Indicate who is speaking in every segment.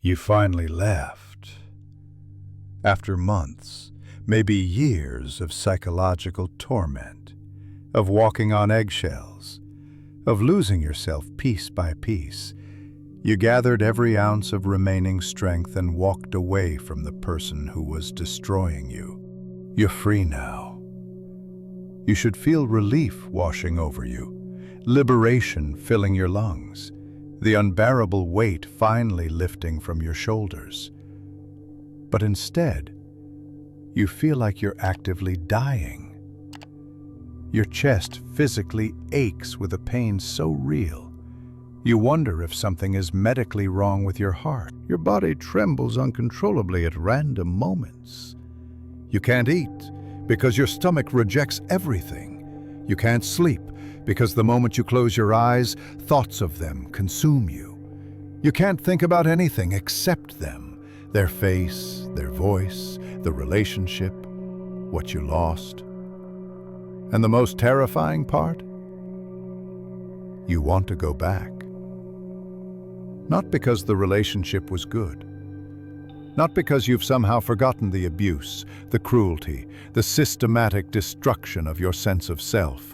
Speaker 1: You finally left. After months, maybe years of psychological torment, of walking on eggshells, of losing yourself piece by piece, you gathered every ounce of remaining strength and walked away from the person who was destroying you. You're free now. You should feel relief washing over you, liberation filling your lungs, the unbearable weight finally lifting from your shoulders. But instead, you feel like you're actively dying. Your chest physically aches with a pain so real, you wonder if something is medically wrong with your heart. Your body trembles uncontrollably at random moments. You can't eat because your stomach rejects everything. You can't sleep because the moment you close your eyes, thoughts of them consume you. You can't think about anything except them, their face, their voice, the relationship, what you lost. And the most terrifying part? You want to go back. Not because the relationship was good. Not because you've somehow forgotten the abuse, the cruelty, the systematic destruction of your sense of self,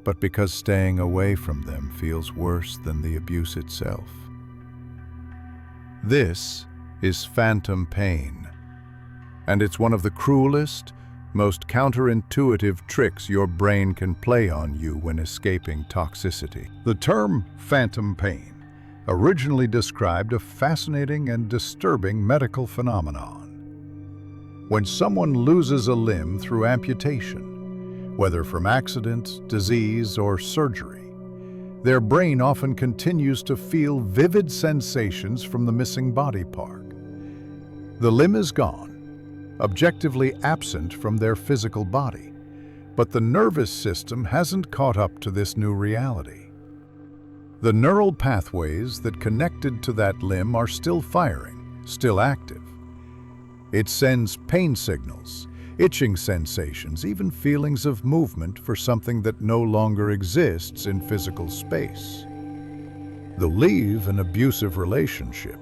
Speaker 1: but because staying away from them feels worse than the abuse itself. This is phantom pain, and it's one of the cruelest, most counterintuitive tricks your brain can play on you when escaping toxicity. The term phantom pain originally described a fascinating and disturbing medical phenomenon. When someone loses a limb through amputation, whether from accident, disease, or surgery, their brain often continues to feel vivid sensations from the missing body part. The limb is gone, objectively absent from their physical body, but the nervous system hasn't caught up to this new reality. The neural pathways that connected to that limb are still firing, still active. It sends pain signals, itching sensations, even feelings of movement for something that no longer exists in physical space. Though leave an abusive relationship,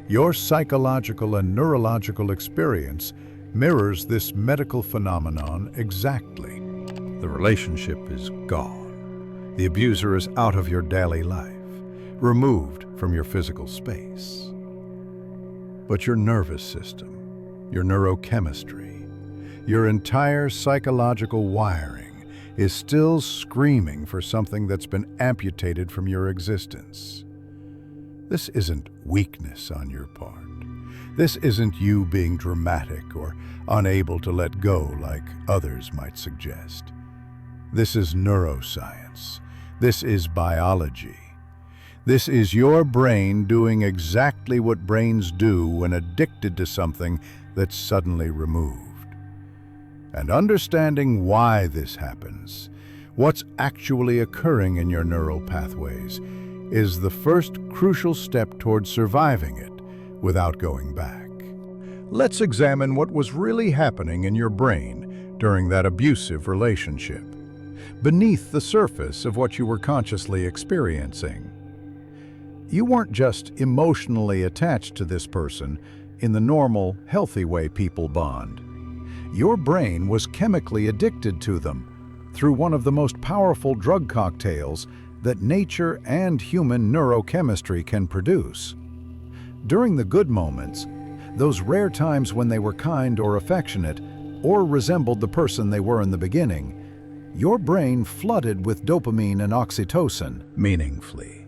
Speaker 1: your psychological and neurological experience mirrors this medical phenomenon exactly. The relationship is gone. The abuser is out of your daily life, removed from your physical space. But your nervous system, your neurochemistry, your entire psychological wiring is still screaming for something that's been amputated from your existence. This isn't weakness on your part. This isn't you being dramatic or unable to let go like others might suggest. This is neuroscience. This is biology. This is your brain doing exactly what brains do when addicted to something that's suddenly removed. And understanding why this happens, what's actually occurring in your neural pathways, is the first crucial step towards surviving it without going back. Let's examine what was really happening in your brain during that abusive relationship, beneath the surface of what you were consciously experiencing. You weren't just emotionally attached to this person in the normal, healthy way people bond. Your brain was chemically addicted to them through one of the most powerful drug cocktails that nature and human neurochemistry can produce. During the good moments, those rare times when they were kind or affectionate, or resembled the person they were in the beginning, your brain flooded with dopamine and oxytocin meaningfully.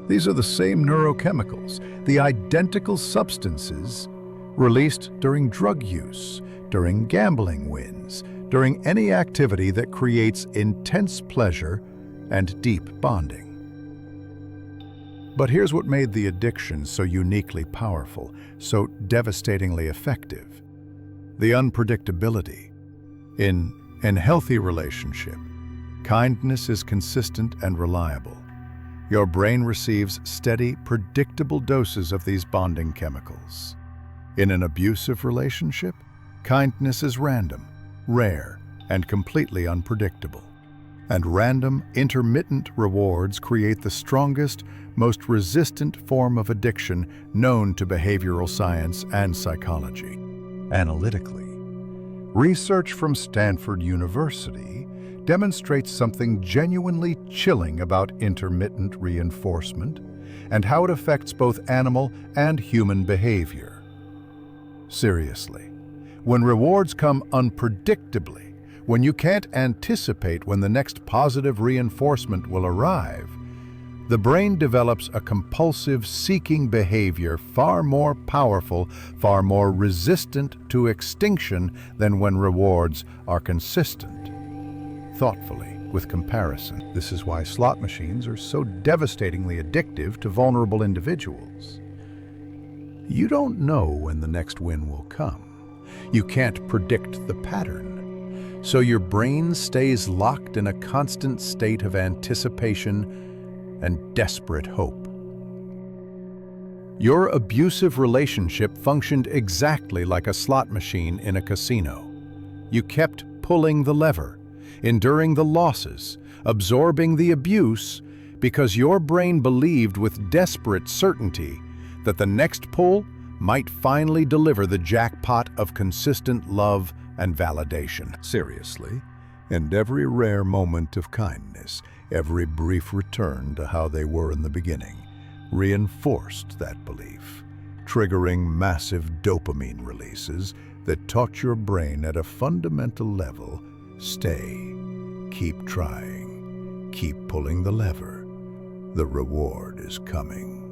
Speaker 1: These are the same neurochemicals, the identical substances released during drug use, during gambling wins, during any activity that creates intense pleasure and deep bonding. But here's what made the addiction so uniquely powerful, so devastatingly effective: the unpredictability. In a healthy relationship, kindness is consistent and reliable. Your brain receives steady, predictable doses of these bonding chemicals. In an abusive relationship, kindness is random, rare, and completely unpredictable. And random, intermittent rewards create the strongest, most resistant form of addiction known to behavioral science and psychology. Analytically, research from Stanford University demonstrates something genuinely chilling about intermittent reinforcement and how it affects both animal and human behavior. Seriously, when rewards come unpredictably, when you can't anticipate when the next positive reinforcement will arrive, the brain develops a compulsive seeking behavior far more powerful, far more resistant to extinction than when rewards are consistent. Thoughtfully, with comparison, this is why slot machines are so devastatingly addictive to vulnerable individuals. You don't know when the next win will come. You can't predict the pattern. So your brain stays locked in a constant state of anticipation and desperate hope. Your abusive relationship functioned exactly like a slot machine in a casino. You kept pulling the lever, enduring the losses, absorbing the abuse, because your brain believed with desperate certainty that the next pull might finally deliver the jackpot of consistent love and validation. Seriously, and every rare moment of kindness, every brief return to how they were in the beginning, reinforced that belief, triggering massive dopamine releases that taught your brain at a fundamental level, stay, keep trying, keep pulling the lever. The reward is coming.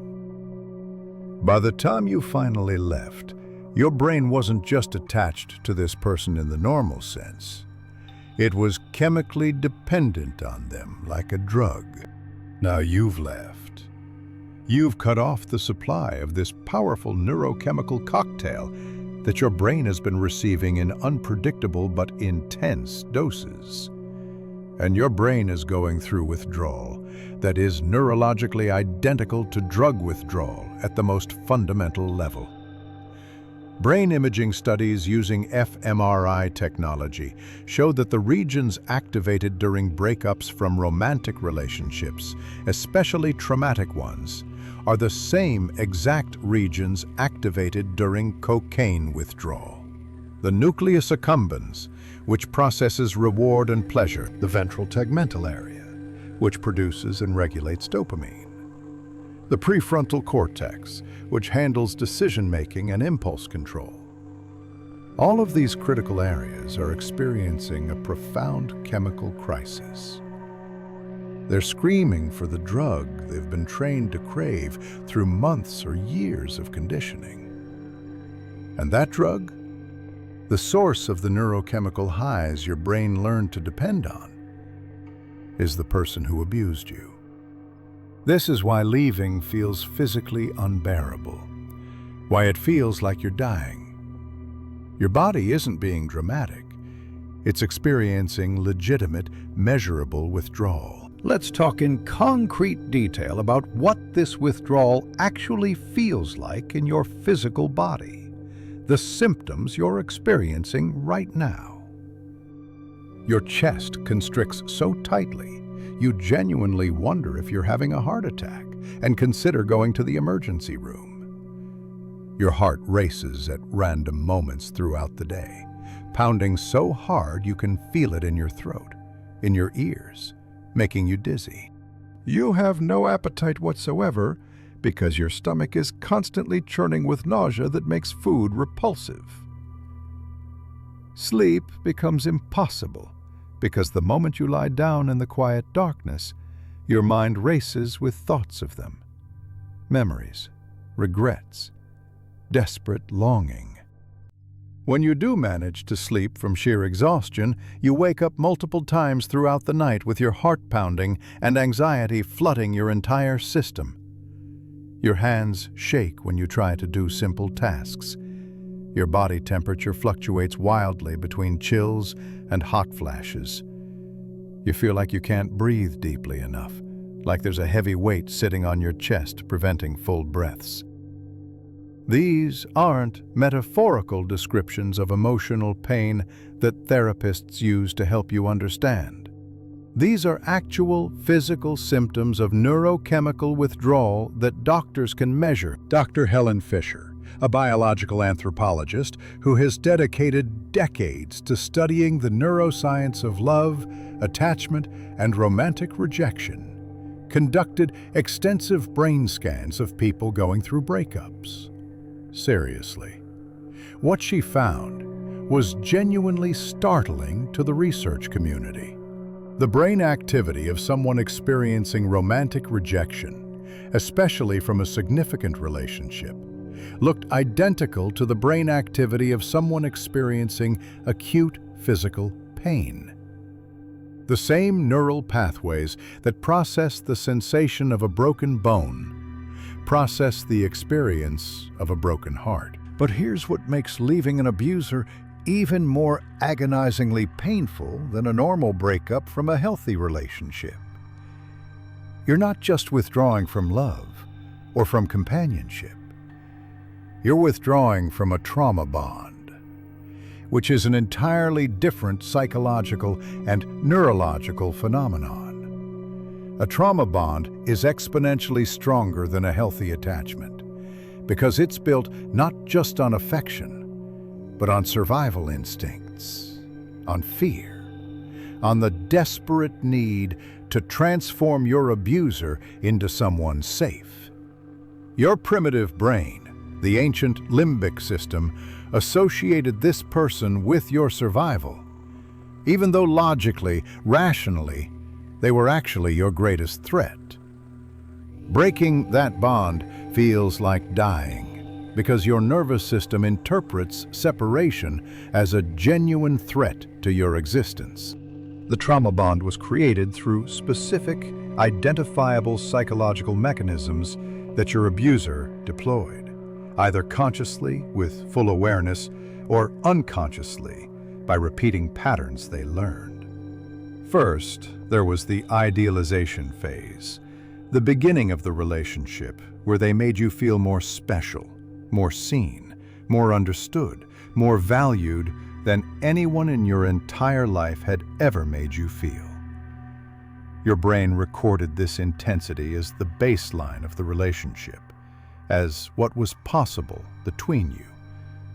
Speaker 1: By the time you finally left, your brain wasn't just attached to this person in the normal sense. It was chemically dependent on them, like a drug. Now you've left. You've cut off the supply of this powerful neurochemical cocktail that your brain has been receiving in unpredictable but intense doses. And your brain is going through withdrawal that is neurologically identical to drug withdrawal at the most fundamental level. Brain imaging studies using fMRI technology showed that the regions activated during breakups from romantic relationships, especially traumatic ones, are the same exact regions activated during cocaine withdrawal. The nucleus accumbens, which processes reward and pleasure, the ventral tegmental area, which produces and regulates dopamine, the prefrontal cortex, which handles decision-making and impulse control. All of these critical areas are experiencing a profound chemical crisis. They're screaming for the drug they've been trained to crave through months or years of conditioning. And that drug? The source of the neurochemical highs your brain learned to depend on, is the person who abused you. This is why leaving feels physically unbearable, why it feels like you're dying. Your body isn't being dramatic. It's experiencing legitimate, measurable withdrawal. Let's talk in concrete detail about what this withdrawal actually feels like in your physical body, the symptoms you're experiencing right now. Your chest constricts so tightly, you genuinely wonder if you're having a heart attack and consider going to the emergency room. Your heart races at random moments throughout the day, pounding so hard you can feel it in your throat, in your ears, making you dizzy. You have no appetite whatsoever because your stomach is constantly churning with nausea that makes food repulsive. Sleep becomes impossible because the moment you lie down in the quiet darkness, your mind races with thoughts of them, memories, regrets, desperate longing. When you do manage to sleep from sheer exhaustion, you wake up multiple times throughout the night with your heart pounding and anxiety flooding your entire system. Your hands shake when you try to do simple tasks. Your body temperature fluctuates wildly between chills and hot flashes. You feel like you can't breathe deeply enough, like there's a heavy weight sitting on your chest preventing full breaths. These aren't metaphorical descriptions of emotional pain that therapists use to help you understand. These are actual physical symptoms of neurochemical withdrawal that doctors can measure. Dr. Helen Fisher, a biological anthropologist who has dedicated decades to studying the neuroscience of love, attachment, and romantic rejection, conducted extensive brain scans of people going through breakups. Seriously, what she found was genuinely startling to the research community. The brain activity of someone experiencing romantic rejection, especially from a significant relationship, looked identical to the brain activity of someone experiencing acute physical pain. The same neural pathways that process the sensation of a broken bone process the experience of a broken heart. But here's what makes leaving an abuser even more agonizingly painful than a normal breakup from a healthy relationship. You're not just withdrawing from love or from companionship. You're withdrawing from a trauma bond, which is an entirely different psychological and neurological phenomenon. A trauma bond is exponentially stronger than a healthy attachment because it's built not just on affection, but on survival instincts, on fear, on the desperate need to transform your abuser into someone safe. Your primitive brain, the ancient limbic system, associated this person with your survival, even though logically, rationally, they were actually your greatest threat. Breaking that bond feels like dying, because your nervous system interprets separation as a genuine threat to your existence. The trauma bond was created through specific, identifiable psychological mechanisms that your abuser deployed, either consciously with full awareness or unconsciously by repeating patterns they learned. First, there was the idealization phase, the beginning of the relationship where they made you feel more special, more seen, more understood, more valued than anyone in your entire life had ever made you feel. Your brain recorded this intensity as the baseline of the relationship, as what was possible between you,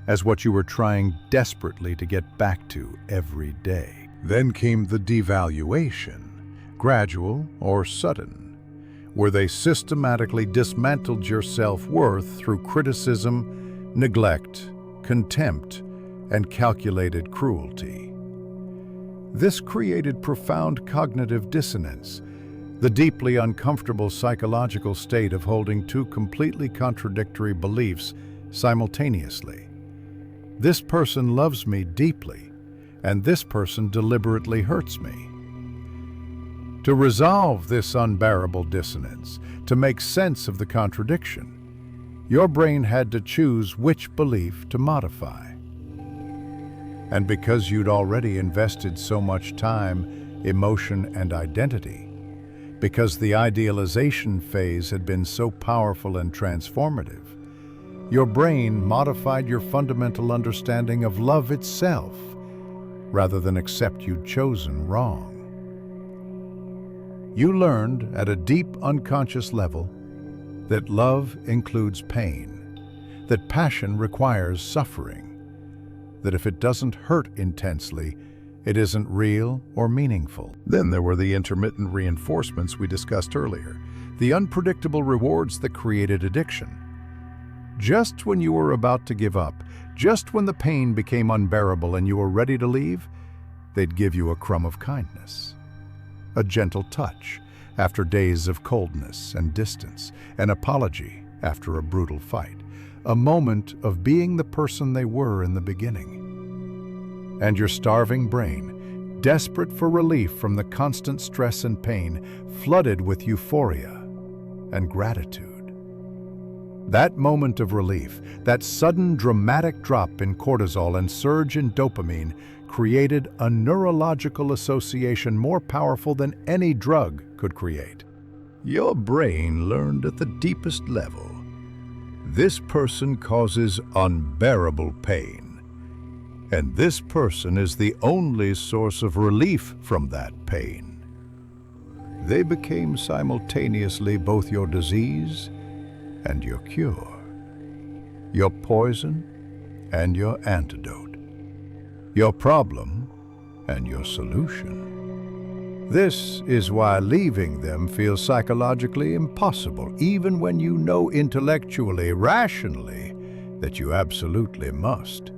Speaker 1: as what you were trying desperately to get back to every day. Then came the devaluation, gradual or sudden, where they systematically dismantled your self-worth through criticism, neglect, contempt, and calculated cruelty. This created profound cognitive dissonance, the deeply uncomfortable psychological state of holding two completely contradictory beliefs simultaneously. This person loves me deeply, and this person deliberately hurts me. To resolve this unbearable dissonance, to make sense of the contradiction, your brain had to choose which belief to modify. And because you'd already invested so much time, emotion, and identity, because the idealization phase had been so powerful and transformative, your brain modified your fundamental understanding of love itself, rather than accept you'd chosen wrong. You learned at a deep unconscious level that love includes pain, that passion requires suffering, that if it doesn't hurt intensely, it isn't real or meaningful. Then there were the intermittent reinforcements we discussed earlier, the unpredictable rewards that created addiction. Just when you were about to give up, just when the pain became unbearable and you were ready to leave, they'd give you a crumb of kindness. A gentle touch after days of coldness and distance, an apology after a brutal fight, a moment of being the person they were in the beginning. And your starving brain, desperate for relief from the constant stress and pain, flooded with euphoria and gratitude. That moment of relief, that sudden dramatic drop in cortisol and surge in dopamine, created a neurological association more powerful than any drug could create. Your brain learned at the deepest level, this person causes unbearable pain, and this person is the only source of relief from that pain. They became simultaneously both your disease and your cure, your poison and your antidote, your problem and your solution. This is why leaving them feels psychologically impossible, even when you know intellectually, rationally, that you absolutely must.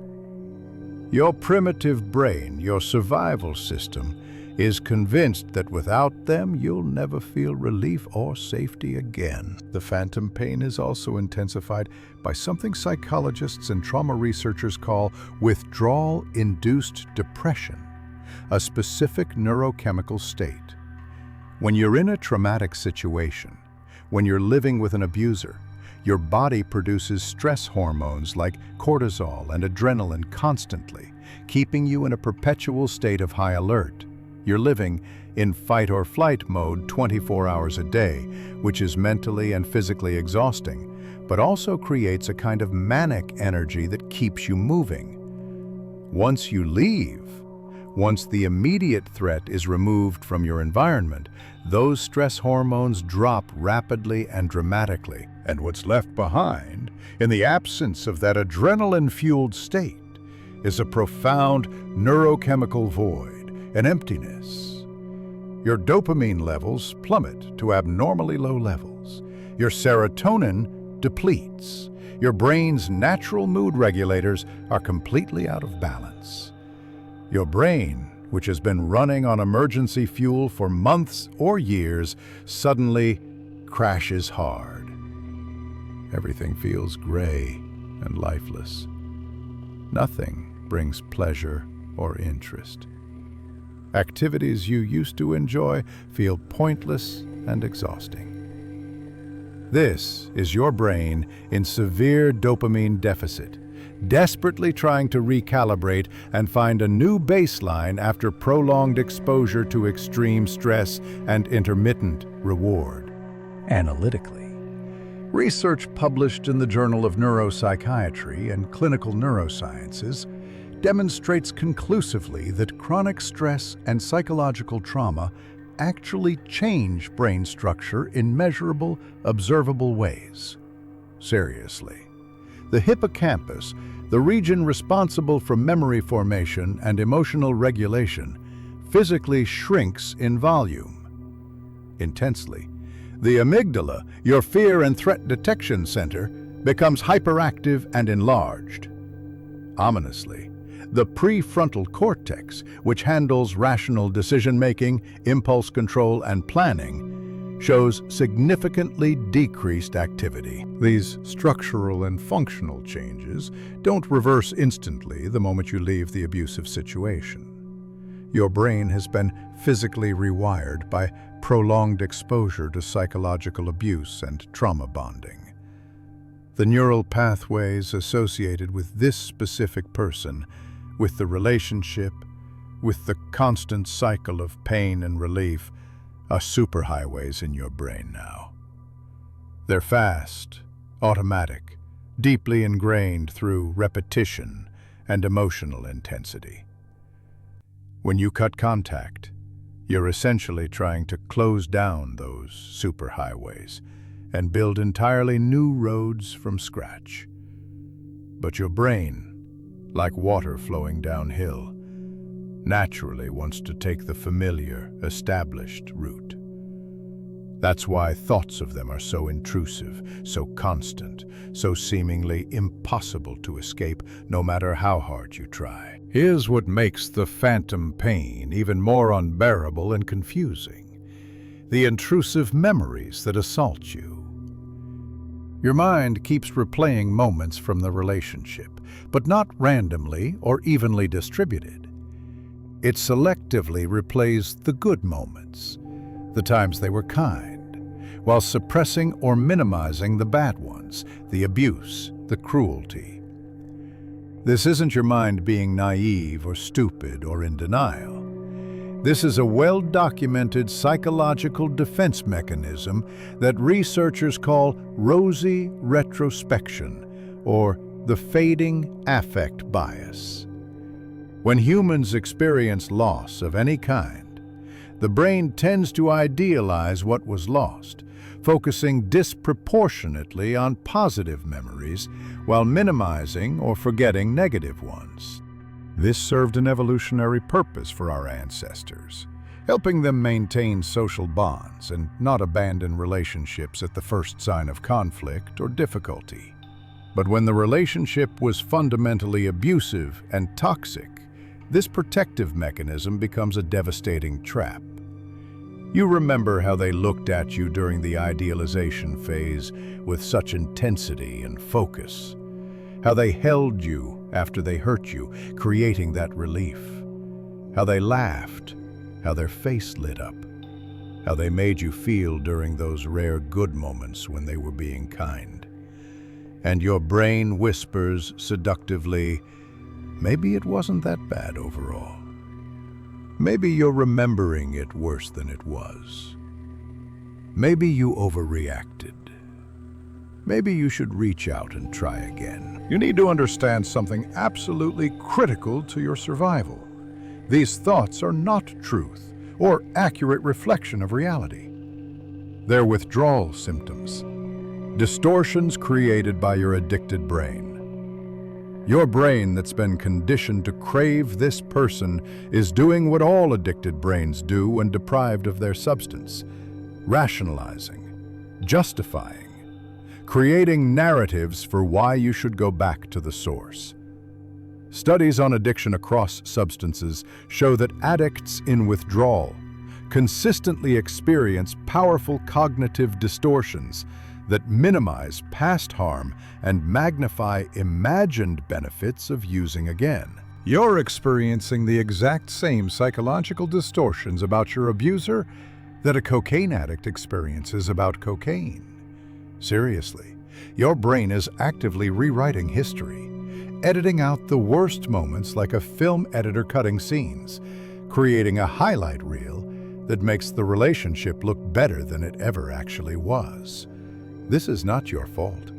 Speaker 1: Your primitive brain, your survival system, is convinced that without them, you'll never feel relief or safety again. The phantom pain is also intensified by something psychologists and trauma researchers call withdrawal-induced depression, a specific neurochemical state. When you're in a traumatic situation, when you're living with an abuser, your body produces stress hormones like cortisol and adrenaline constantly, keeping you in a perpetual state of high alert. You're living in fight or flight mode 24 hours a day, which is mentally and physically exhausting, but also creates a kind of manic energy that keeps you moving. Once you leave, once the immediate threat is removed from your environment, those stress hormones drop rapidly and dramatically. And what's left behind, in the absence of that adrenaline-fueled state, is a profound neurochemical void, an emptiness. Your dopamine levels plummet to abnormally low levels. Your serotonin depletes. Your brain's natural mood regulators are completely out of balance. Your brain, which has been running on emergency fuel for months or years, suddenly crashes hard. Everything feels gray and lifeless. Nothing brings pleasure or interest. Activities you used to enjoy feel pointless and exhausting. This is your brain in severe dopamine deficit, desperately trying to recalibrate and find a new baseline after prolonged exposure to extreme stress and intermittent reward. Analytically, research published in the Journal of Neuropsychiatry and Clinical Neurosciences demonstrates conclusively that chronic stress and psychological trauma actually change brain structure in measurable, observable ways. Seriously. The hippocampus, the region responsible for memory formation and emotional regulation, physically shrinks in volume. Intensely. The amygdala, your fear and threat detection center, becomes hyperactive and enlarged. Ominously, the prefrontal cortex, which handles rational decision-making, impulse control, and planning, shows significantly decreased activity. These structural and functional changes don't reverse instantly the moment you leave the abusive situation. Your brain has been physically rewired by prolonged exposure to psychological abuse and trauma bonding. The neural pathways associated with this specific person, with the relationship, with the constant cycle of pain and relief, are superhighways in your brain now. They're fast, automatic, deeply ingrained through repetition and emotional intensity. When you cut contact, you're essentially trying to close down those superhighways and build entirely new roads from scratch. But your brain, like water flowing downhill, naturally wants to take the familiar, established route. That's why thoughts of them are so intrusive, so constant, so seemingly impossible to escape, no matter how hard you try. Here's what makes the phantom pain even more unbearable and confusing: the intrusive memories that assault you. Your mind keeps replaying moments from the relationship, but not randomly or evenly distributed. It selectively replays the good moments, the times they were kind, while suppressing or minimizing the bad ones, the abuse, the cruelty. This isn't your mind being naive or stupid or in denial. This is a well-documented psychological defense mechanism that researchers call rosy retrospection, or the fading affect bias. When humans experience loss of any kind, The brain tends to idealize what was lost, focusing disproportionately on positive memories while minimizing or forgetting negative ones. This served an evolutionary purpose for our ancestors, helping them maintain social bonds and not abandon relationships at the first sign of conflict or difficulty. But when the relationship was fundamentally abusive and toxic, this protective mechanism becomes a devastating trap. You remember how they looked at you during the idealization phase with such intensity and focus, how they held you after they hurt you, creating that relief, how they laughed, how their face lit up, how they made you feel during those rare good moments when they were being kind. And your brain whispers seductively, maybe it wasn't that bad overall. Maybe you're remembering it worse than it was. Maybe you overreacted. Maybe you should reach out and try again. You need to understand something absolutely critical to your survival. These thoughts are not truth or accurate reflection of reality. They're withdrawal symptoms, distortions created by your addicted brain. Your brain that's been conditioned to crave this person is doing what all addicted brains do when deprived of their substance: rationalizing, justifying, creating narratives for why you should go back to the source. Studies on addiction across substances show that addicts in withdrawal consistently experience powerful cognitive distortions that minimize past harm and magnify imagined benefits of using again. You're experiencing the exact same psychological distortions about your abuser that a cocaine addict experiences about cocaine. Seriously, your brain is actively rewriting history, editing out the worst moments like a film editor cutting scenes, creating a highlight reel that makes the relationship look better than it ever actually was. This is not your fault.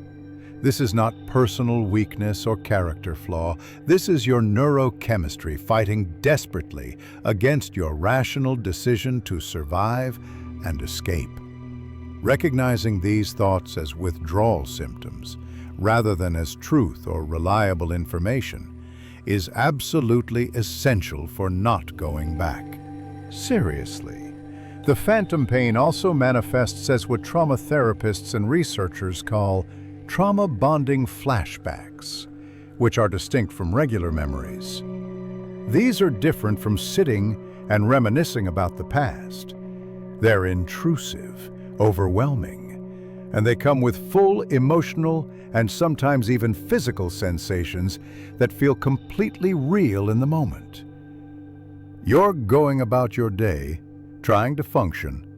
Speaker 1: This is not personal weakness or character flaw. This is your neurochemistry fighting desperately against your rational decision to survive and escape. Recognizing these thoughts as withdrawal symptoms, rather than as truth or reliable information, is absolutely essential for not going back. Seriously. The phantom pain also manifests as what trauma therapists and researchers call trauma bonding flashbacks, which are distinct from regular memories. These are different from sitting and reminiscing about the past. They're intrusive, overwhelming, and they come with full emotional and sometimes even physical sensations that feel completely real in the moment. You're going about your day, trying to function,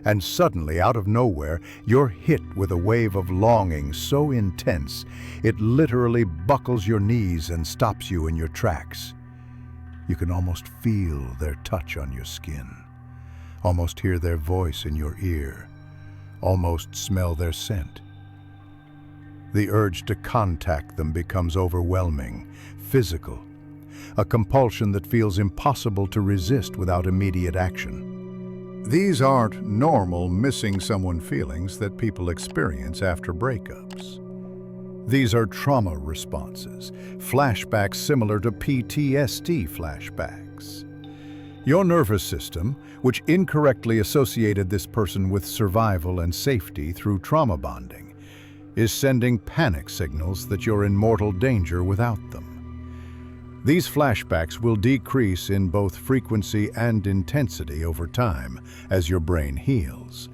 Speaker 1: and suddenly, out of nowhere, you're hit with a wave of longing so intense it literally buckles your knees and stops you in your tracks. You can almost feel their touch on your skin, almost hear their voice in your ear, almost smell their scent. The urge to contact them becomes overwhelming, physical, a compulsion that feels impossible to resist without immediate action. These aren't normal missing someone feelings that people experience after breakups. These are trauma responses, flashbacks similar to PTSD flashbacks. Your nervous system, which incorrectly associated this person with survival and safety through trauma bonding, is sending panic signals that you're in mortal danger without them. These flashbacks will decrease in both frequency and intensity over time as your brain heals,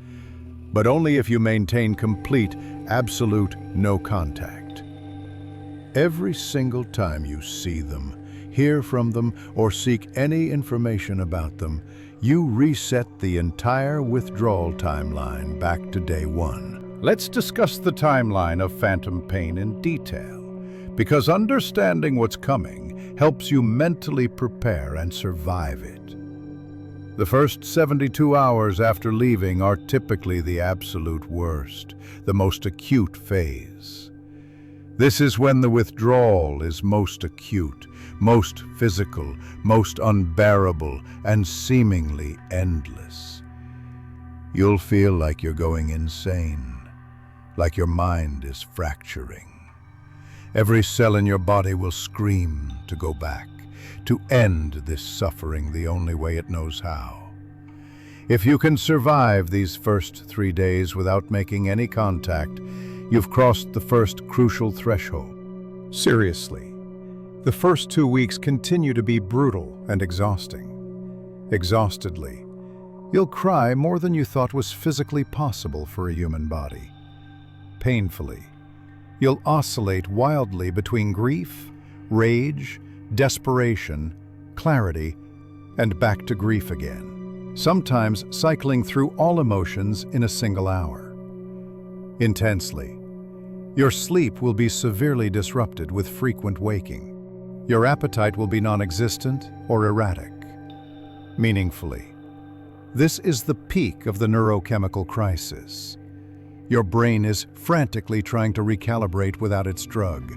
Speaker 1: but only if you maintain complete, absolute no contact. Every single time you see them, hear from them, or seek any information about them, you reset the entire withdrawal timeline back to day one. Let's discuss the timeline of phantom pain in detail, because understanding what's coming helps you mentally prepare and survive it. The first 72 hours after leaving are typically the absolute worst, the most acute phase. This is when the withdrawal is most acute, most physical, most unbearable, and seemingly endless. You'll feel like you're going insane, like your mind is fracturing. Every cell in your body will scream to go back, to end this suffering the only way it knows how. If you can survive these first 3 days without making any contact, you've crossed the first crucial threshold.
Speaker 2: Seriously, the first 2 weeks continue to be brutal and exhausting. Exhaustedly, you'll cry more than you thought was physically possible for a human body. Painfully, you'll oscillate wildly between grief, rage, desperation, clarity, and back to grief again, sometimes cycling through all emotions in a single hour. Intensely, your sleep will be severely disrupted with frequent waking. Your appetite will be non-existent or erratic. Meaningfully, this is the peak of the neurochemical crisis. Your brain is frantically trying to recalibrate without its drug,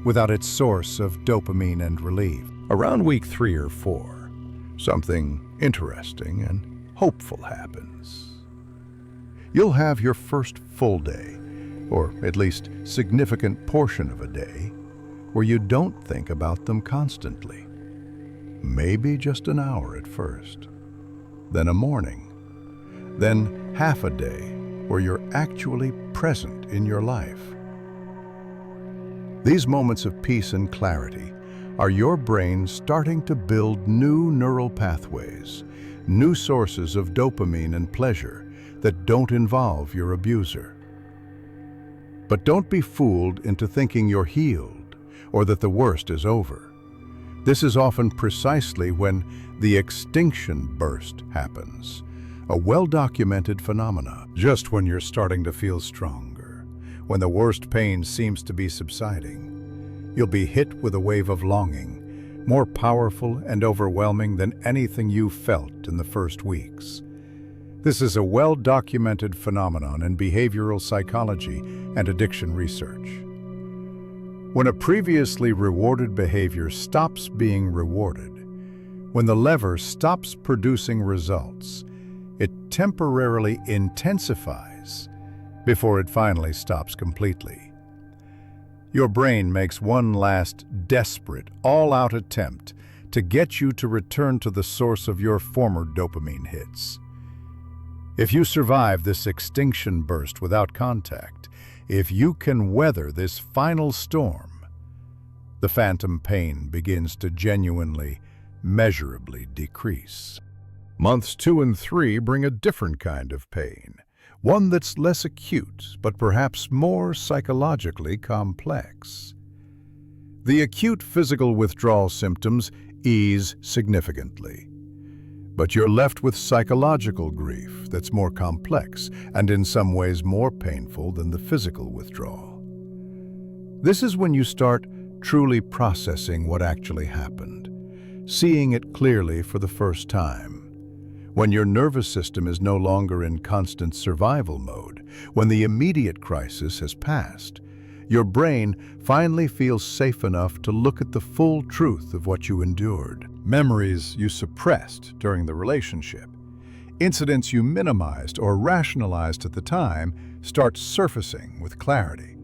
Speaker 2: without its source of dopamine and relief.
Speaker 1: Around week 3 or 4, something interesting and hopeful happens. You'll have your first full day, or at least significant portion of a day, where you don't think about them constantly. Maybe just an hour at first, then a morning, then half a day where you're actually present in your life. These moments of peace and clarity are your brain starting to build new neural pathways, new sources of dopamine and pleasure that don't involve your abuser. But don't be fooled into thinking you're healed or that the worst is over. This is often precisely when the extinction burst happens, a well-documented phenomenon. Just when you're starting to feel stronger, when the worst pain seems to be subsiding, you'll be hit with a wave of longing, more powerful and overwhelming than anything you felt in the first weeks. This is a well-documented phenomenon in behavioral psychology and addiction research. When a previously rewarded behavior stops being rewarded, when the lever stops producing results, it temporarily intensifies before it finally stops completely. Your brain makes one last desperate, all-out attempt to get you to return to the source of your former dopamine hits. If you survive this extinction burst without contact, if you can weather this final storm, the phantom pain begins to genuinely, measurably decrease. Months 2 and 3 bring a different kind of pain, one that's less acute, but perhaps more psychologically complex. The acute physical withdrawal symptoms ease significantly, but you're left with psychological grief that's more complex and in some ways more painful than the physical withdrawal. This is when you start truly processing what actually happened, seeing it clearly for the first time. When your nervous system is no longer in constant survival mode, when the immediate crisis has passed, your brain finally feels safe enough to look at the full truth of what you endured. Memories you suppressed during the relationship, incidents you minimized or rationalized at the time start surfacing with clarity.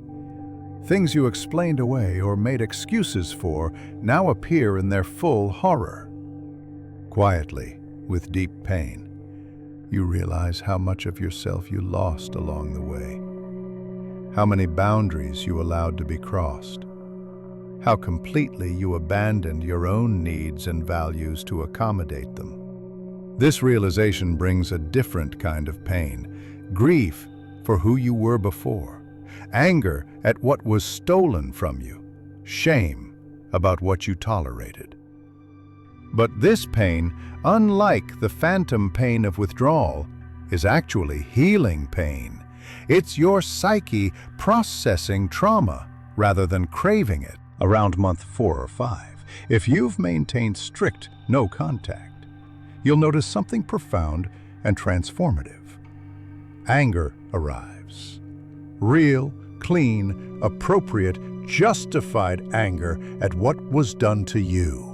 Speaker 1: Things you explained away or made excuses for now appear in their full horror. Quietly, with deep pain, you realize how much of yourself you lost along the way, how many boundaries you allowed to be crossed, how completely you abandoned your own needs and values to accommodate them. This realization brings a different kind of pain, grief for who you were before, anger at what was stolen from you, shame about what you tolerated. But this pain, unlike the phantom pain of withdrawal, is actually healing pain. It's your psyche processing trauma rather than craving it. Around month 4 or 5, if you've maintained strict no contact, you'll notice something profound and transformative. Anger arrives. Real,
Speaker 2: clean, appropriate, justified anger at what was done to you.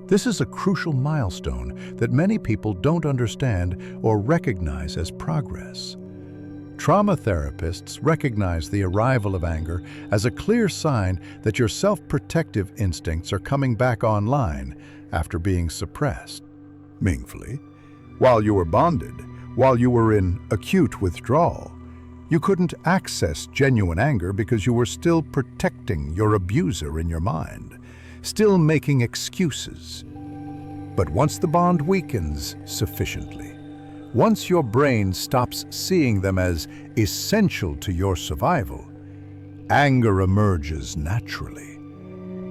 Speaker 2: This is a crucial milestone that many people don't understand or recognize as progress. Trauma therapists recognize the arrival of anger as a clear sign that your self-protective instincts are coming back online after being suppressed. Meaningfully, while you were bonded, while you were in acute withdrawal, you couldn't access genuine anger because you were still protecting your abuser in your mind, still making excuses. But once the bond weakens sufficiently, once your brain stops seeing them as essential to your survival, anger emerges naturally.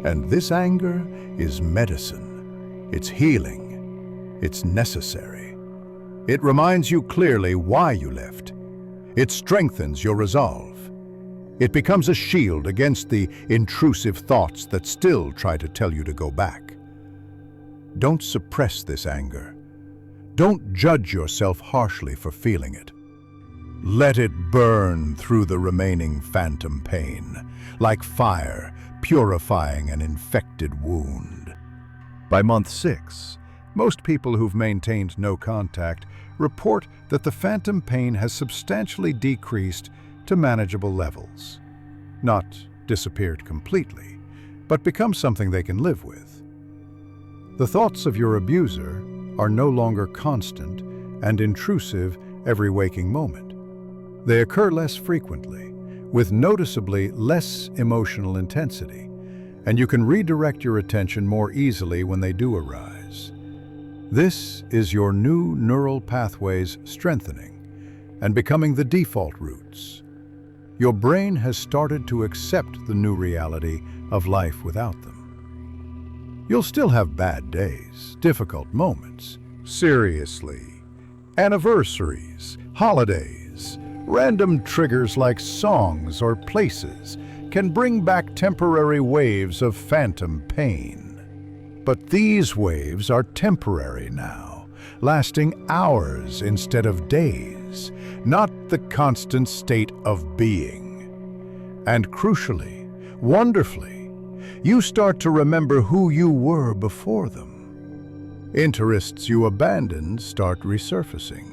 Speaker 2: And this anger is medicine. It's healing. It's necessary. It reminds you clearly why you left. It strengthens your resolve. It becomes a shield against the intrusive thoughts that still try to tell you to go back. Don't suppress this anger. Don't judge yourself harshly for feeling it. Let it burn through the remaining phantom pain, like fire purifying an infected wound. By month 6, most people who've maintained no contact report that the phantom pain has substantially decreased to manageable levels. Not disappeared completely, but become something they can live with. The thoughts of your abuser are no longer constant and intrusive every waking moment. They occur less frequently, with noticeably less emotional intensity, and you can redirect your attention more easily when they do arise. This is your new neural pathways strengthening and becoming the default routes. Your brain has started to accept the new reality of life without them. You'll still have bad days, difficult moments, seriously, anniversaries, holidays, random triggers like songs or places can bring back temporary waves of phantom pain. But these waves are temporary now, lasting hours instead of days, not the constant state of being. And crucially, wonderfully, you start to remember who you were before them. Interests you abandoned start resurfacing.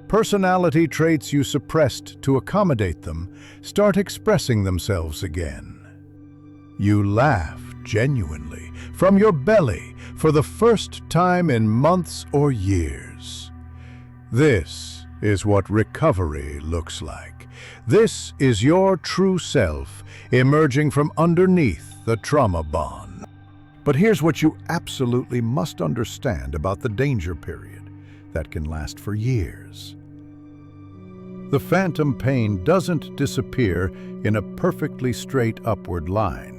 Speaker 2: Personality traits you suppressed to accommodate them start expressing themselves again. You laugh genuinely, from your belly, for the first time in months or years. This is what recovery looks like. This is your true self emerging from underneath the trauma bond. But here's what you absolutely must understand about the danger period that can last for years. The phantom pain doesn't disappear in a perfectly straight upward line.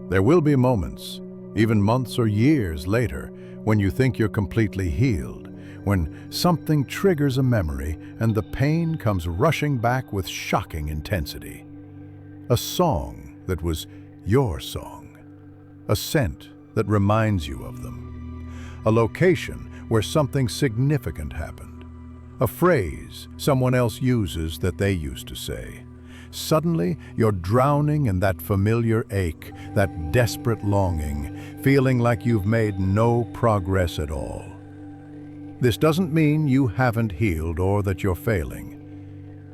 Speaker 2: There will be moments, even months or years later, when you think you're completely healed, when something triggers a memory and the pain comes rushing back with shocking intensity. A song that was your song. A scent that reminds you of them. A location where something significant happened. A phrase someone else uses that they used to say. Suddenly, you're drowning in that familiar ache, that desperate longing, feeling like you've made no progress at all. This doesn't mean you haven't healed or that you're failing.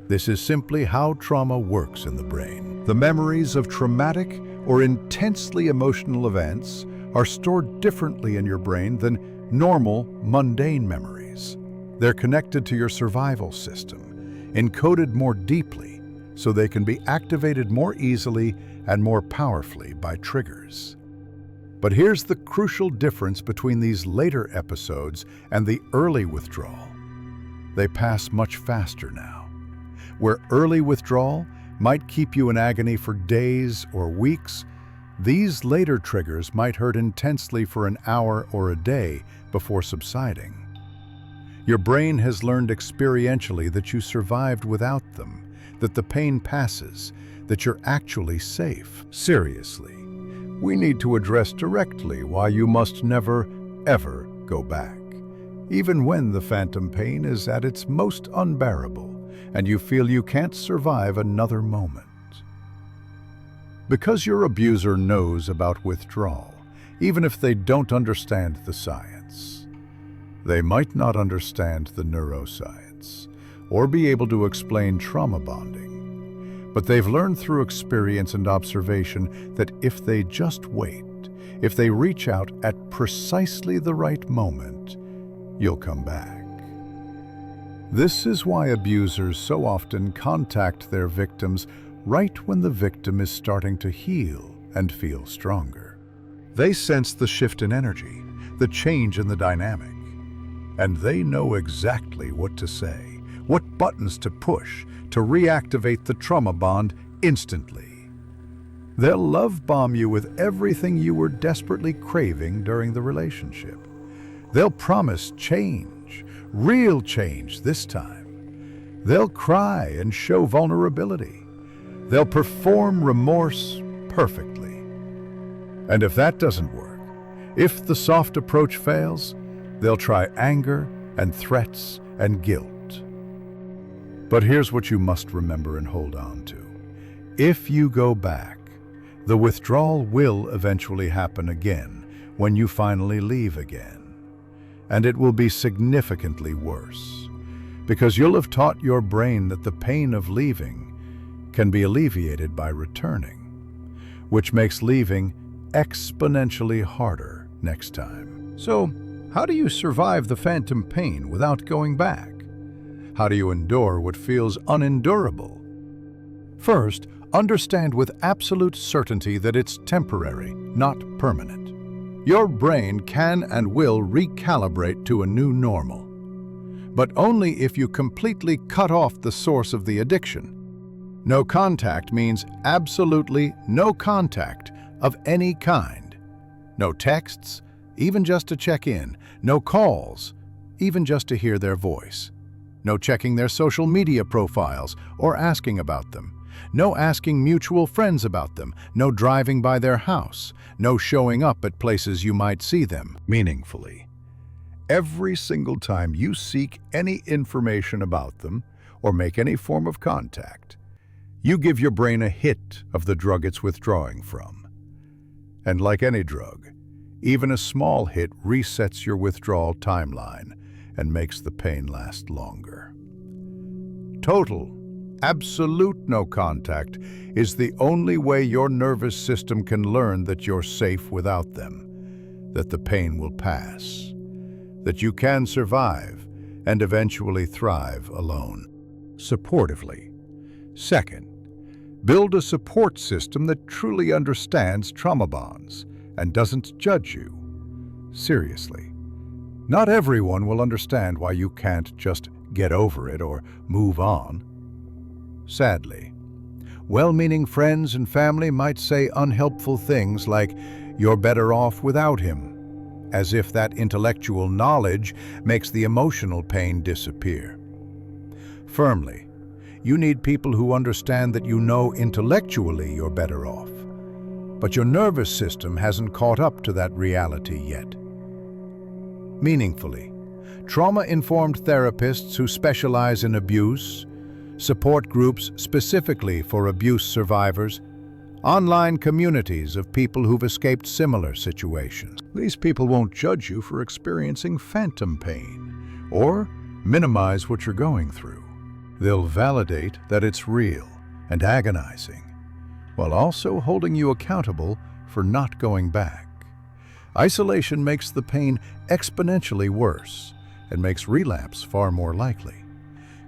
Speaker 2: This is simply how trauma works in the brain. The memories of traumatic or intensely emotional events are stored differently in your brain than normal, mundane memories. They're connected to your survival system, encoded more deeply, so they can be activated more easily and more powerfully by triggers. But here's the crucial difference between these later episodes and the early withdrawal. They pass much faster now. Where early withdrawal might keep you in agony for days or weeks, these later triggers might hurt intensely for an hour or a day before subsiding. Your brain has learned experientially that you survived without them, that the pain passes, that you're actually safe. Seriously, we need to address directly why you must never, ever go back, even when the phantom pain is at its most unbearable and you feel you can't survive another moment. Because your abuser knows about withdrawal, even if they don't understand the science. They might not understand the neuroscience or be able to explain trauma bonding, but they've learned through experience and observation that if they just wait, if they reach out at precisely the right moment, you'll come back. This is why abusers so often contact their victims right when the victim is starting to heal and feel stronger. They sense the shift in energy, the change in the dynamic, and they know exactly what to say, what buttons to push to reactivate the trauma bond instantly. They'll love bomb you with everything you were desperately craving during the relationship. They'll promise change, real change this time. They'll cry and show vulnerability. They'll perform remorse perfectly. And if that doesn't work, if the soft approach fails, they'll try anger and threats and guilt. But here's what you must remember and hold on to. If you go back, the withdrawal will eventually happen again when you finally leave again. And it will be significantly worse, because you'll have taught your brain that the pain of leaving can be alleviated by returning, which makes leaving exponentially harder next time. So, how do you survive the phantom pain without going back? How do you endure what feels unendurable? First, understand with absolute certainty that it's temporary, not permanent. Your brain can and will recalibrate to a new normal, but only if you completely cut off the source of the addiction. No contact means absolutely no contact of any kind. No texts, even just to check in. No calls, even just to hear their voice. No checking their social media profiles or asking about them. No asking mutual friends about them. No driving by their house. No showing up at places you might see them meaningfully. Every single time you seek any information about them or make any form of contact, you give your brain a hit of the drug it's withdrawing from. And like any drug, even a small hit resets your withdrawal timeline and makes the pain last longer. Total, absolute no contact is the only way your nervous system can learn that you're safe without them, that the pain will pass, that you can survive and eventually thrive alone. Supportively. Second, build a support system that truly understands trauma bonds and doesn't judge you. Seriously. Not everyone will understand why you can't just get over it or move on. Sadly, well-meaning friends and family might say unhelpful things like, "You're better off without him," as if that intellectual knowledge makes the emotional pain disappear. Firmly, you need people who understand that you know intellectually you're better off, but your nervous system hasn't caught up to that reality yet. Meaningfully, trauma-informed therapists who specialize in abuse, support groups specifically for abuse survivors, online communities of people who've escaped similar situations. These people won't judge you for experiencing phantom pain or minimize what you're going through. They'll validate that it's real and agonizing, while also holding you accountable for not going back. Isolation makes the pain exponentially worse and makes relapse far more likely.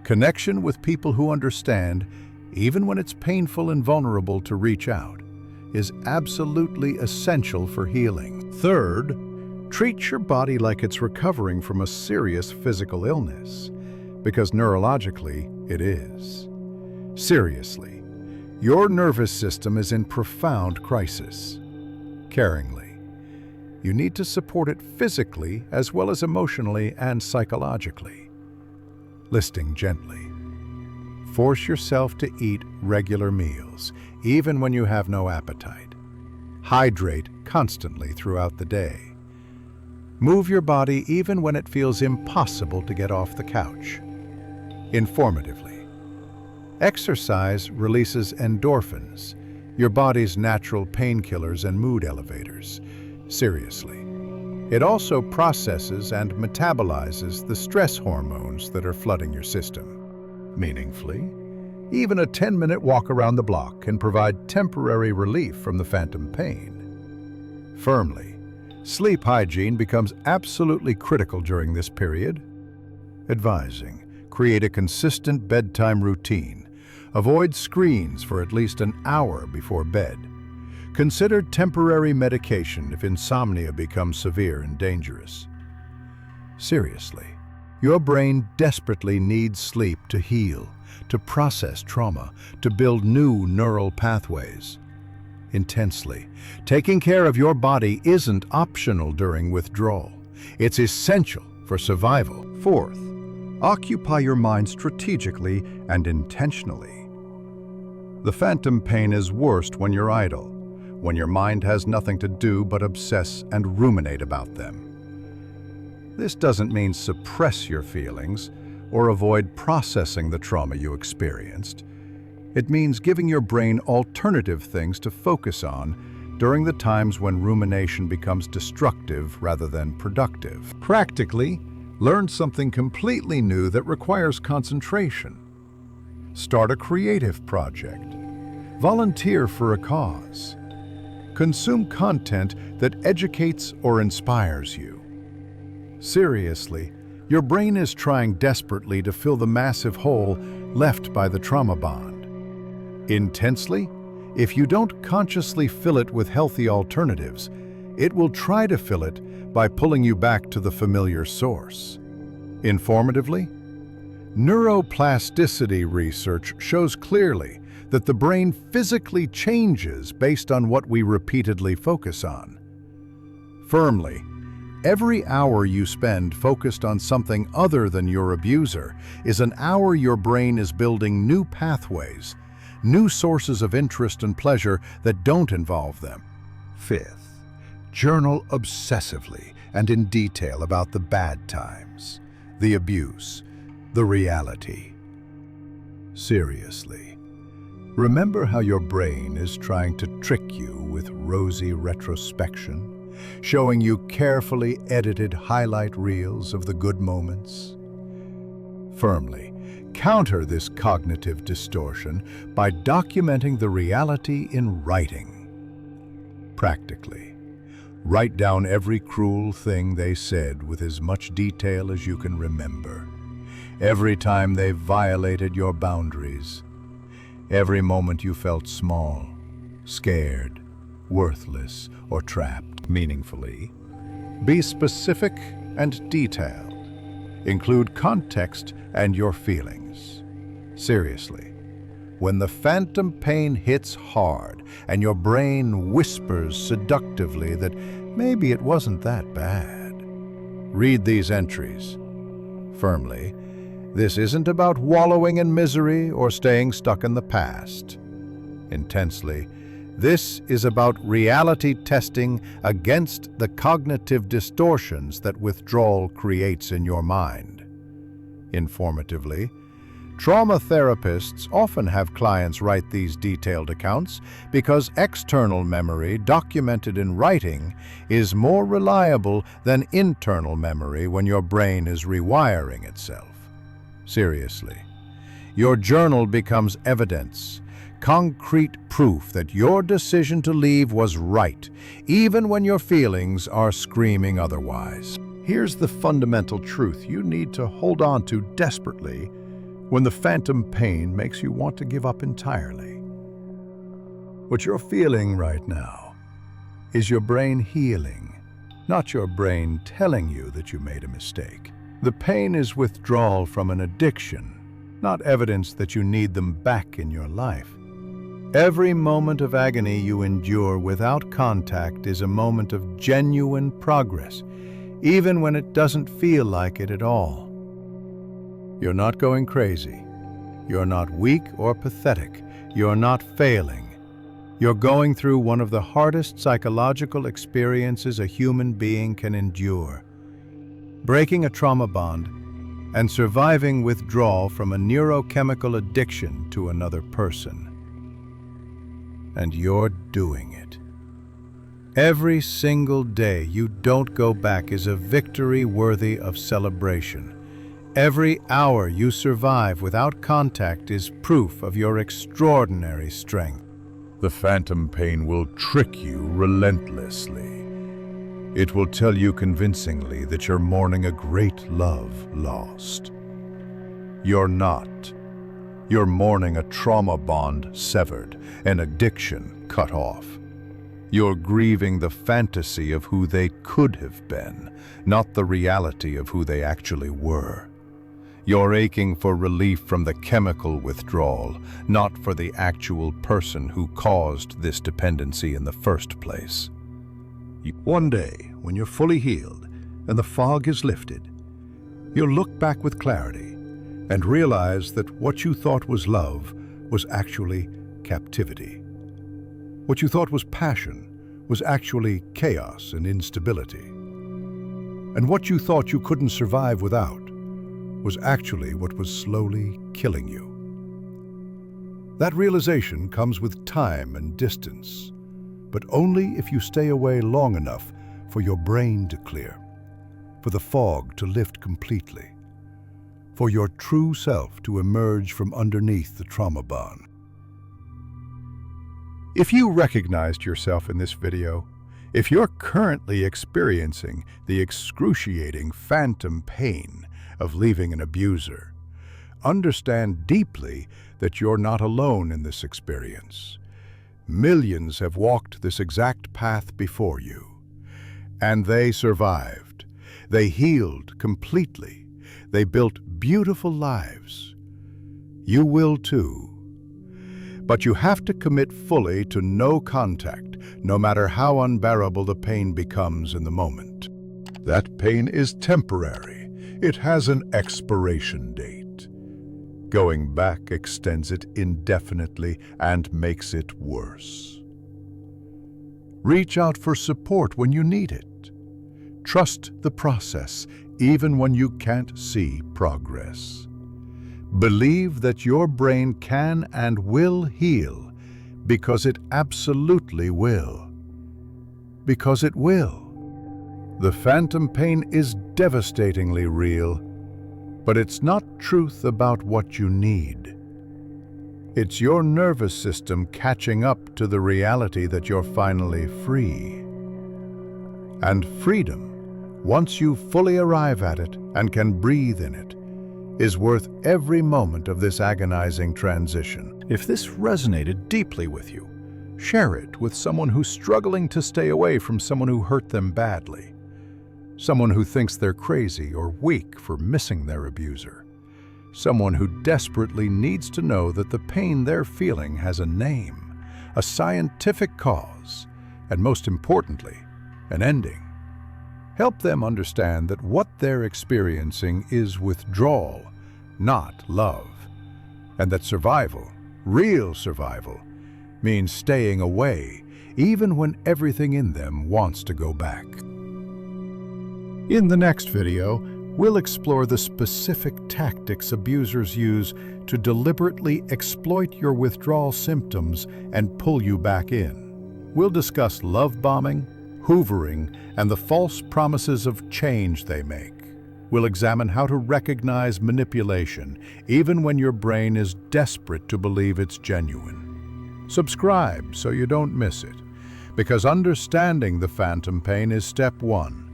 Speaker 2: Connection with people who understand, even when it's painful and vulnerable to reach out, is absolutely essential for healing. Third, treat your body like it's recovering from a serious physical illness, because neurologically it is. Seriously, your nervous system is in profound crisis. Caringly, you need to support it physically as well as emotionally and psychologically. Listing gently. Force yourself to eat regular meals, even when you have no appetite. Hydrate constantly throughout the day. Move your body even when it feels impossible to get off the couch. Informatively, Exercise releases endorphins, your body's natural painkillers and mood elevators. Seriously. It also processes and metabolizes the stress hormones that are flooding your system. Meaningfully, even a 10-minute walk around the block can provide temporary relief from the phantom pain. Firmly, sleep hygiene becomes absolutely critical during this period. Advising, create a consistent bedtime routine. Avoid screens for at least an hour before bed. Consider temporary medication if insomnia becomes severe and dangerous. Seriously, your brain desperately needs sleep to heal, to process trauma, to build new neural pathways. Intensely, taking care of your body isn't optional during withdrawal. It's essential for survival. Fourth, occupy your mind strategically and intentionally. The phantom pain is worst when you're idle, when your mind has nothing to do but obsess and ruminate about them. This doesn't mean suppress your feelings or avoid processing the trauma you experienced. It means giving your brain alternative things to focus on during the times when rumination becomes destructive rather than productive. Practically, learn something completely new that requires concentration. Start a creative project. Volunteer for a cause. Consume content that educates or inspires you. Seriously, your brain is trying desperately to fill the massive hole left by the trauma bond. Intensely, if you don't consciously fill it with healthy alternatives, it will try to fill it by pulling you back to the familiar source. Informatively, neuroplasticity research shows clearly that the brain physically changes based on what we repeatedly focus on. Firmly, every hour you spend focused on something other than your abuser is an hour your brain is building new pathways, new sources of interest and pleasure that don't involve them. Fifth, journal obsessively and in detail about the bad times, the abuse, the reality. Seriously. Remember how your brain is trying to trick you with rosy retrospection, showing you carefully edited highlight reels of the good moments? Firmly, counter this cognitive distortion by documenting the reality in writing. Practically, write down every cruel thing they said with as much detail as you can remember. Every time they violated your boundaries. Every moment you felt small, scared, worthless, or trapped. Meaningfully, be specific and detailed. Include context and your feelings. Seriously, when the phantom pain hits hard and your brain whispers seductively that maybe it wasn't that bad, read these entries. Firmly, this isn't about wallowing in misery or staying stuck in the past. Intensely, this is about reality testing against the cognitive distortions that withdrawal creates in your mind. Informatively, trauma therapists often have clients write these detailed accounts because external memory documented in writing is more reliable than internal memory when your brain is rewiring itself. Seriously, your journal becomes evidence, concrete proof that your decision to leave was right, even when your feelings are screaming otherwise. Here's the fundamental truth you need to hold on to desperately when the phantom pain makes you want to give up entirely. What you're feeling right now is your brain healing, not your brain telling you that you made a mistake. The pain is withdrawal from an addiction, not evidence that you need them back in your life. Every moment of agony you endure without contact is a moment of genuine progress, even when it doesn't feel like it at all. You're not going crazy. You're not weak or pathetic. You're not failing. You're going through one of the hardest psychological experiences a human being can endure. Breaking a trauma bond and surviving withdrawal from a neurochemical addiction to another person. And you're doing it. Every single day you don't go back is a victory worthy of celebration. Every hour you survive without contact is proof of your extraordinary strength.
Speaker 1: The phantom pain will trick you relentlessly. It will tell you convincingly that you're mourning a great love lost. You're not. You're mourning a trauma bond severed, an addiction cut off. You're grieving the fantasy of who they could have been, not the reality of who they actually were. You're aching for relief from the chemical withdrawal, not for the actual person who caused this dependency in the first place.
Speaker 2: One day, when you're fully healed and the fog is lifted, you'll look back with clarity and realize that what you thought was love was actually captivity. What you thought was passion was actually chaos and instability. And what you thought you couldn't survive without was actually what was slowly killing you. That realization comes with time and distance, but only if you stay away long enough for your brain to clear, for the fog to lift completely, for your true self to emerge from underneath the trauma bond. If you recognized yourself in this video, if you're currently experiencing the excruciating phantom pain of leaving an abuser, understand deeply that you're not alone in this experience. Millions have walked this exact path before you, and they survived. They healed completely. They built beautiful lives. You will too. But you have to commit fully to no contact, no matter how unbearable the pain becomes in the moment. That pain is temporary. It has an expiration date. Going back extends it indefinitely and makes it worse. Reach out for support when you need it. Trust the process, even when you can't see progress. Believe that your brain can and will heal, because it absolutely will. Because it will. The phantom pain is devastatingly real, but it's not truth about what you need. It's your nervous system catching up to the reality that you're finally free. And freedom, once you fully arrive at it and can breathe in it, is worth every moment of this agonizing transition. If this resonated deeply with you, share it with someone who's struggling to stay away from someone who hurt them badly. Someone who thinks they're crazy or weak for missing their abuser. Someone who desperately needs to know that the pain they're feeling has a name, a scientific cause, and most importantly, an ending. Help them understand that what they're experiencing is withdrawal, not love, and that survival, real survival, means staying away even when everything in them wants to go back. In the next video, we'll explore the specific tactics abusers use to deliberately exploit your withdrawal symptoms and pull you back in. We'll discuss love bombing, hoovering, and the false promises of change they make. We'll examine how to recognize manipulation, even when your brain is desperate to believe it's genuine. Subscribe so you don't miss it, because understanding the phantom pain is step one.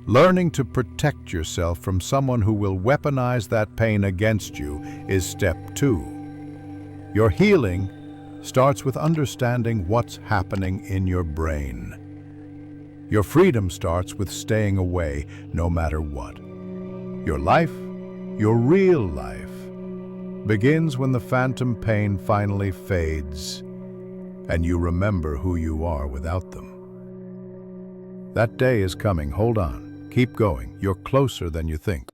Speaker 2: Learning to protect yourself from someone who will weaponize that pain against you is step two. Your healing starts with understanding what's happening in your brain. Your freedom starts with staying away no matter what. Your life, your real life, begins when the phantom pain finally fades and you remember who you are without them. That day is coming. Hold on. Keep going. You're closer than you think.